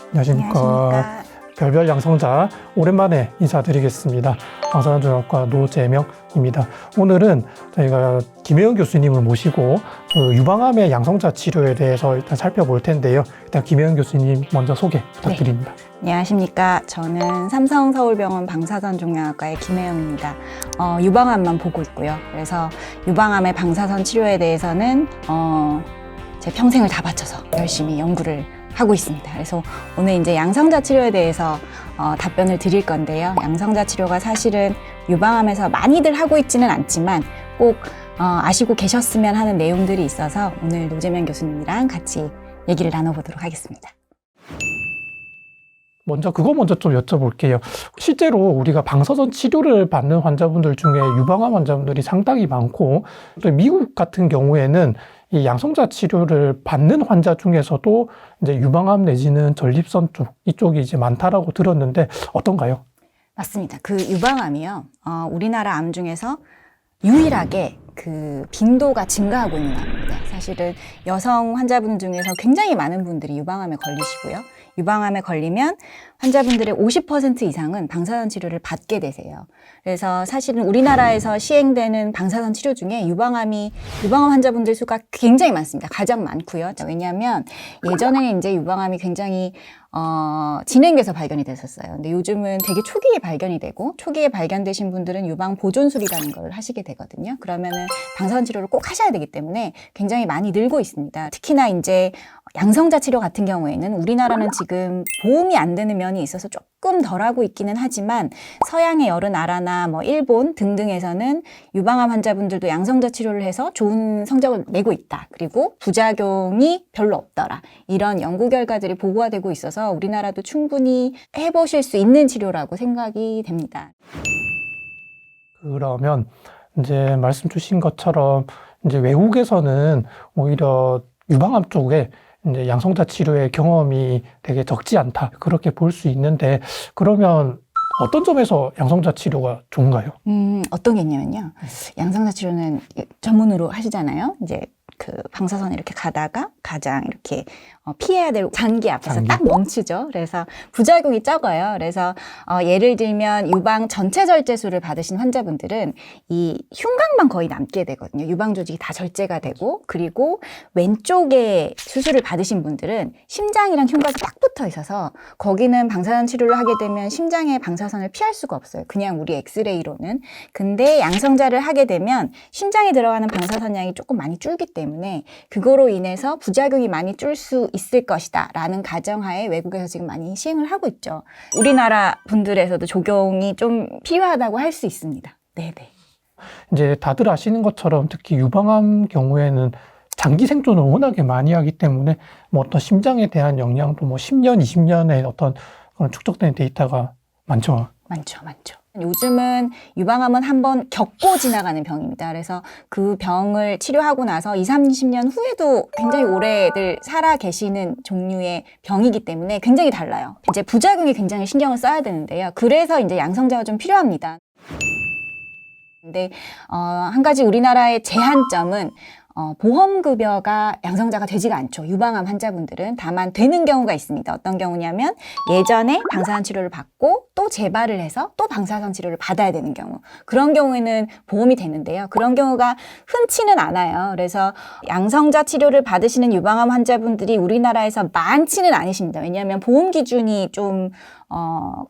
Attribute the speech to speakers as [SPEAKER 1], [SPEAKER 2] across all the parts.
[SPEAKER 1] 안녕하십니까.
[SPEAKER 2] 안녕하십니까.
[SPEAKER 1] 별별 양성자 오랜만에 인사드리겠습니다. 방사선종합과 노재명입니다. 오늘은 저희가 김혜영 교수님을 모시고 유방암의 양성자 치료에 대해서 일단 살펴볼 텐데요. 일단 김혜영 교수님 먼저 소개 부탁드립니다.
[SPEAKER 2] 안녕하십니까. 저는 삼성서울병원 방사선종양학과의 김혜영입니다. 유방암만 보고 있고요. 그래서 유방암의 방사선 치료에 대해서는 제 평생을 다 바쳐서 열심히 연구를 하고 있습니다. 그래서 오늘 이제 양성자 치료에 대해서 답변을 드릴 건데요. 양성자 치료가 사실은 유방암에서 많이들 하고 있지는 않지만 꼭 아시고 계셨으면 하는 내용들이 있어서 오늘 노재명 교수님이랑 같이 얘기를 나눠보도록 하겠습니다.
[SPEAKER 1] 그거 먼저 좀 여쭤볼게요. 실제로 우리가 방사선 치료를 받는 환자분들 중에 유방암 환자분들이 상당히 많고, 또 미국 같은 경우에는 이 양성자 치료를 받는 환자 중에서도 이제 유방암 내지는 전립선 이쪽이 이제 많다라고 들었는데 어떤가요?
[SPEAKER 2] 맞습니다. 그 유방암이요. 우리나라 암 중에서 유일하게 그 빈도가 증가하고 있는 암입니다. 사실은 여성 환자분 중에서 굉장히 많은 분들이 유방암에 걸리시고요. 유방암에 걸리면 환자분들의 50% 이상은 방사선 치료를 받게 되세요. 그래서 사실은 우리나라에서 시행되는 방사선 치료 중에 유방암 환자분들 수가 굉장히 많습니다. 가장 많고요. 왜냐하면 예전에는 이제 유방암이 굉장히 진행돼서 발견이 됐었어요. 근데 요즘은 되게 초기에 발견이 되고, 초기에 발견되신 분들은 유방 보존술이라는 걸 하시게 되거든요. 그러면은 방사선 치료를 꼭 하셔야 되기 때문에 굉장히 많이 늘고 있습니다. 특히나 이제 양성자 치료 같은 경우에는 우리나라는 지금 보험이 안 되는 면이 있어서 조금 덜하고 있기는 하지만 서양의 여러 나라나 뭐 일본 등등에서는 유방암 환자분들도 양성자 치료를 해서 좋은 성적을 내고 있다. 그리고 부작용이 별로 없더라. 이런 연구 결과들이 보고가 되고 있어서 우리나라도 충분히 해보실 수 있는 치료라고 생각이 됩니다.
[SPEAKER 1] 그러면 이제 말씀 주신 것처럼 이제 외국에서는 오히려 유방암 쪽에 이제 양성자 치료의 경험이 되게 적지 않다. 그렇게 볼 수 있는데, 그러면 어떤 점에서 양성자 치료가 좋은가요?
[SPEAKER 2] 어떤 게 있냐면요. 양성자 치료는 전문으로 하시잖아요. 이제 그 방사선 이렇게 가다가 가장 이렇게 피해야 될 장기 앞에서 딱 멈추죠. 그래서 부작용이 적어요. 그래서 예를 들면 유방 전체 절제술을 받으신 환자분들은 이 흉곽만 거의 남게 되거든요. 유방 조직이 다 절제가 되고, 그리고 왼쪽에 수술을 받으신 분들은 심장이랑 흉곽이 딱 붙어 있어서 거기는 방사선 치료를 하게 되면 심장의 방사선을 피할 수가 없어요. 그냥 우리 엑스레이로는. 근데 양성자를 하게 되면 심장에 들어가는 방사선 양이 조금 많이 줄기 때문에 그거로 인해서 부작용이 많이 줄 수 있을 것이다 라는 가정하에 외국에서 지금 많이 시행을 하고 있죠. 우리나라 분들에서도 적용이 좀 필요하다고 할 수 있습니다. 네네.
[SPEAKER 1] 이제 다들 아시는 것처럼 특히 유방암 경우에는 장기 생존을 워낙에 많이 하기 때문에 뭐 어떤 심장에 대한 영향도 뭐 10년, 20년의 어떤 그런 축적된 데이터가 많죠.
[SPEAKER 2] 많죠. 요즘은 유방암은 한번 겪고 지나가는 병입니다. 그래서 그 병을 치료하고 나서 20, 30년 후에도 굉장히 오래들 살아 계시는 종류의 병이기 때문에 굉장히 달라요. 이제 부작용이 굉장히 신경을 써야 되는데요. 그래서 이제 양성자가 좀 필요합니다. 근데 한 가지 우리나라의 제한점은 보험급여가 양성자가 되지가 않죠. 유방암 환자분들은. 다만 되는 경우가 있습니다. 어떤 경우냐면 예전에 방사선 치료를 받고 또 재발을 해서 또 방사선 치료를 받아야 되는 경우. 그런 경우에는 보험이 되는데요. 그런 경우가 흔치는 않아요. 그래서 양성자 치료를 받으시는 유방암 환자분들이 우리나라에서 많지는 않으십니다. 왜냐하면 보험 기준이 좀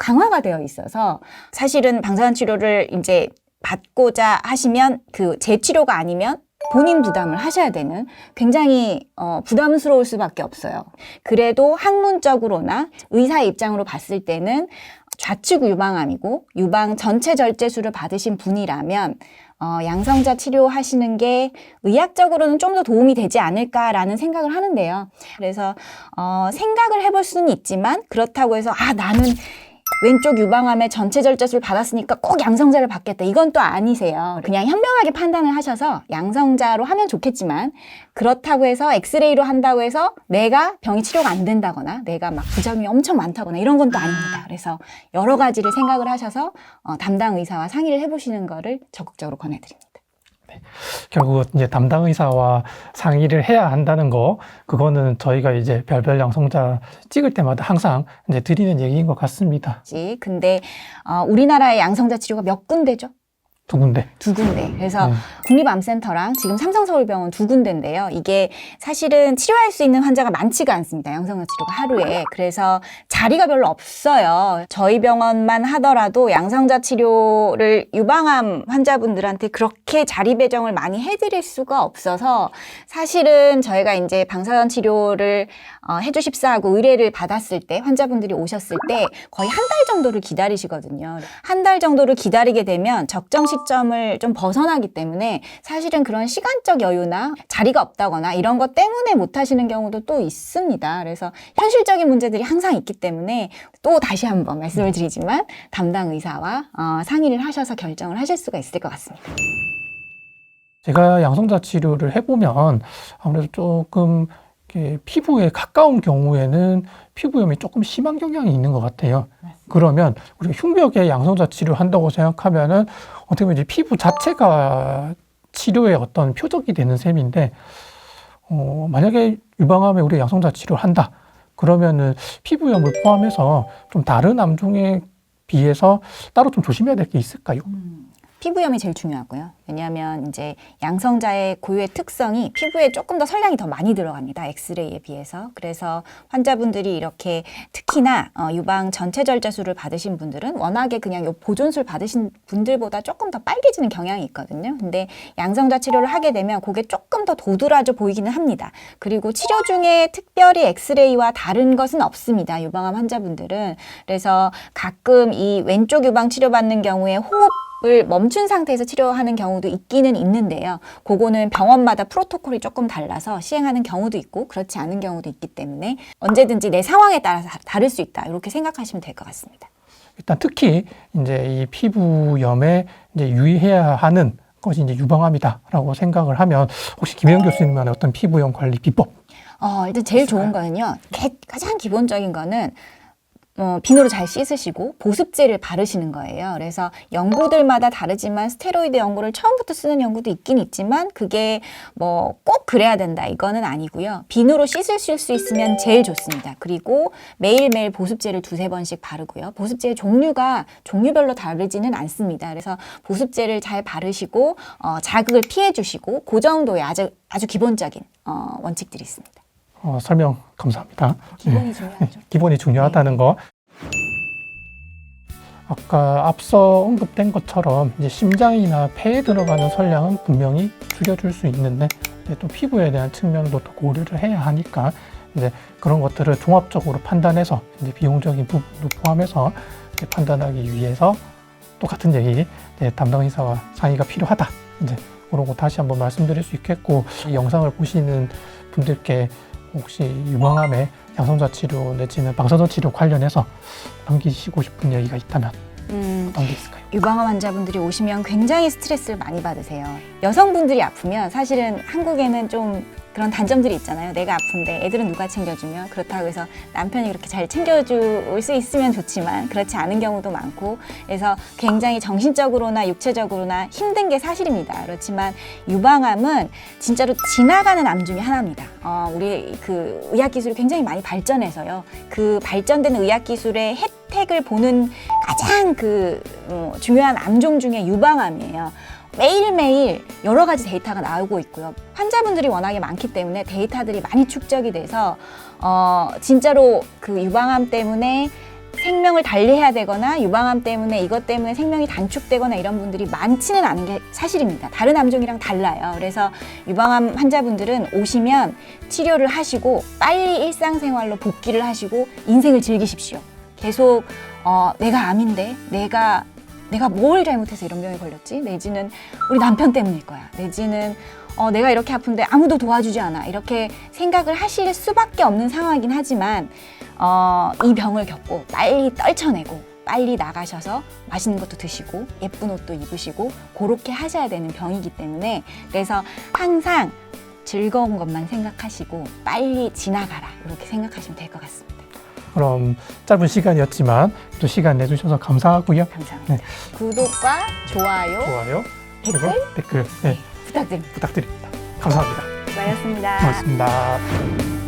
[SPEAKER 2] 강화가 되어 있어서 사실은 방사선 치료를 이제 받고자 하시면 그 재치료가 아니면 본인 부담을 하셔야 되는 굉장히 부담스러울 수밖에 없어요. 그래도 학문적으로나 의사의 입장으로 봤을 때는 좌측 유방암이고 유방 전체 절제술을 받으신 분이라면 양성자 치료하시는 게 의학적으로는 좀 더 도움이 되지 않을까라는 생각을 하는데요. 그래서 생각을 해볼 수는 있지만 그렇다고 해서 나는 왼쪽 유방암에 전체 절제술 받았으니까 꼭 양성자를 받겠다. 이건 또 아니세요. 그냥 현명하게 판단을 하셔서 양성자로 하면 좋겠지만 그렇다고 해서 엑스레이로 한다고 해서 내가 병이 치료가 안 된다거나 내가 막 부작용이 엄청 많다거나 이런 건 또 아닙니다. 그래서 여러 가지를 생각을 하셔서 담당 의사와 상의를 해보시는 거를 적극적으로 권해드립니다.
[SPEAKER 1] 네. 결국 이제 담당 의사와 상의를 해야 한다는 거, 그거는 저희가 이제 별별 양성자 찍을 때마다 항상 이제 드리는 얘기인 것 같습니다.
[SPEAKER 2] 근데 우리나라의 양성자 치료가 몇 군데죠?
[SPEAKER 1] 두 군데.
[SPEAKER 2] 두 군데. 그래서 국립암센터랑 지금 삼성서울병원 두 군데인데요. 이게 사실은 치료할 수 있는 환자가 많지가 않습니다. 양성자 치료가 하루에. 그래서 자리가 별로 없어요. 저희 병원만 하더라도 양성자 치료를 유방암 환자분들한테 그렇게 자리 배정을 많이 해드릴 수가 없어서 사실은 저희가 이제 방사선 치료를 해주십사 하고 의뢰를 받았을 때 환자분들이 오셨을 때 거의 한 달 정도를 기다리시거든요. 한 달 정도를 기다리게 되면 적정 시점을 좀 벗어나기 때문에 사실은 그런 시간적 여유나 자리가 없다거나 이런 것 때문에 못 하시는 경우도 또 있습니다. 그래서 현실적인 문제들이 항상 있기 때문에 또 다시 한번 말씀을 드리지만 담당 의사와 상의를 하셔서 결정을 하실 수가 있을 것 같습니다.
[SPEAKER 1] 제가 양성자 치료를 해보면 아무래도 조금 이렇게 피부에 가까운 경우에는 피부염이 조금 심한 경향이 있는 것 같아요. 그러면 우리가 흉벽에 양성자 치료한다고 생각하면은 어떻게 보면 이제 피부 자체가 치료의 어떤 표적이 되는 셈인데, 만약에 유방암에 우리가 양성자 치료를 한다. 그러면은 피부염을 포함해서 좀 다른 암종에 비해서 따로 좀 조심해야 될 게 있을까요?
[SPEAKER 2] 피부염이 제일 중요하고요. 왜냐하면 이제 양성자의 고유의 특성이 피부에 조금 더 설량이 더 많이 들어갑니다. 엑스레이에 비해서. 그래서 환자분들이 이렇게 특히나 유방 전체 절제술을 받으신 분들은 워낙에 그냥 요 보존술 받으신 분들보다 조금 더 빨개지는 경향이 있거든요. 근데 양성자 치료를 하게 되면 그게 조금 더 도드라져 보이기는 합니다. 그리고 치료 중에 특별히 엑스레이와 다른 것은 없습니다. 유방암 환자분들은. 그래서 가끔 이 왼쪽 유방 치료받는 경우에 호흡을 멈춘 상태에서 치료하는 경우도 있기는 있는데요. 그거는 병원마다 프로토콜이 조금 달라서 시행하는 경우도 있고 그렇지 않은 경우도 있기 때문에 언제든지 내 상황에 따라서 다를 수 있다. 이렇게 생각하시면 될 것 같습니다.
[SPEAKER 1] 일단 특히 이제 이 피부염에 이제 유의해야 하는 것이 이제 유방암이다라고 생각을 하면 혹시 김혜영 교수님만의 어떤 피부염 관리 비법?
[SPEAKER 2] 일단 제일 좋은 거는요. 가장 기본적인 거는 비누로 잘 씻으시고 보습제를 바르시는 거예요. 그래서 연구들마다 다르지만 스테로이드 연고를 처음부터 쓰는 연구도 있긴 있지만 그게 뭐 꼭 그래야 된다 이거는 아니고요. 비누로 씻으실 수 있으면 제일 좋습니다. 그리고 매일매일 보습제를 2-3번씩 바르고요. 보습제의 종류별로 다르지는 않습니다. 그래서 보습제를 잘 바르시고 자극을 피해 주시고 그 정도의 아주 기본적인 원칙들이 있습니다.
[SPEAKER 1] 설명 감사합니다.
[SPEAKER 2] 기본이 중요하죠.
[SPEAKER 1] 기본이 중요하다는 거. 아까 앞서 언급된 것처럼 이제 심장이나 폐에 들어가는 설량은 분명히 줄여줄 수 있는데 또 피부에 대한 측면도 또 고려를 해야 하니까 이제 그런 것들을 종합적으로 판단해서 이제 비용적인 부분도 포함해서 이제 판단하기 위해서 똑같은 얘기 이제 담당 의사와 상의가 필요하다. 이제 그러고 다시 한번 말씀드릴 수 있겠고 이 영상을 보시는 분들께 혹시 유방암의 양성자 치료 내지는 방사선 치료 관련해서 남기시고 싶은 얘기가 있다면 어떤 게 있을까요?
[SPEAKER 2] 유방암 환자분들이 오시면 굉장히 스트레스를 많이 받으세요. 여성분들이 아프면 사실은 한국에는 좀 그런 단점들이 있잖아요. 내가 아픈데 애들은 누가 챙겨주며 그렇다고 해서 남편이 그렇게 잘 챙겨줄 수 있으면 좋지만 그렇지 않은 경우도 많고 그래서 굉장히 정신적으로나 육체적으로나 힘든 게 사실입니다. 그렇지만 유방암은 진짜로 지나가는 암 중에 하나입니다. 우리 그 의학 기술이 굉장히 많이 발전해서요. 그 발전된 의학 기술의 혜택을 보는 가장 중요한 암종 중에 유방암이에요. 매일매일 여러 가지 데이터가 나오고 있고요. 환자분들이 워낙에 많기 때문에 데이터들이 많이 축적이 돼서 진짜로 그 유방암 때문에 생명을 달리해야 되거나 유방암 때문에 이것 때문에 생명이 단축되거나 이런 분들이 많지는 않은 게 사실입니다. 다른 암종이랑 달라요. 그래서 유방암 환자분들은 오시면 치료를 하시고 빨리 일상생활로 복귀를 하시고 인생을 즐기십시오. 계속 내가 암인데 내가 뭘 잘못해서 이런 병에 걸렸지? 내지는 우리 남편 때문일 거야. 내지는 내가 이렇게 아픈데 아무도 도와주지 않아. 이렇게 생각을 하실 수밖에 없는 상황이긴 하지만 이 병을 겪고 빨리 떨쳐내고 빨리 나가셔서 맛있는 것도 드시고 예쁜 옷도 입으시고 그렇게 하셔야 되는 병이기 때문에 그래서 항상 즐거운 것만 생각하시고 빨리 지나가라. 이렇게 생각하시면 될 것 같습니다.
[SPEAKER 1] 그럼 짧은 시간이었지만 또 시간 내주셔서 감사하고요.
[SPEAKER 2] 감사합니다.
[SPEAKER 1] 네.
[SPEAKER 2] 구독과 좋아요,
[SPEAKER 1] 좋아요.
[SPEAKER 2] 댓글
[SPEAKER 1] 그리고 댓글. 네.
[SPEAKER 2] 부탁드립니다.
[SPEAKER 1] 부탁드립니다. 감사합니다.
[SPEAKER 2] 수고하셨습니다.
[SPEAKER 1] 고맙습니다.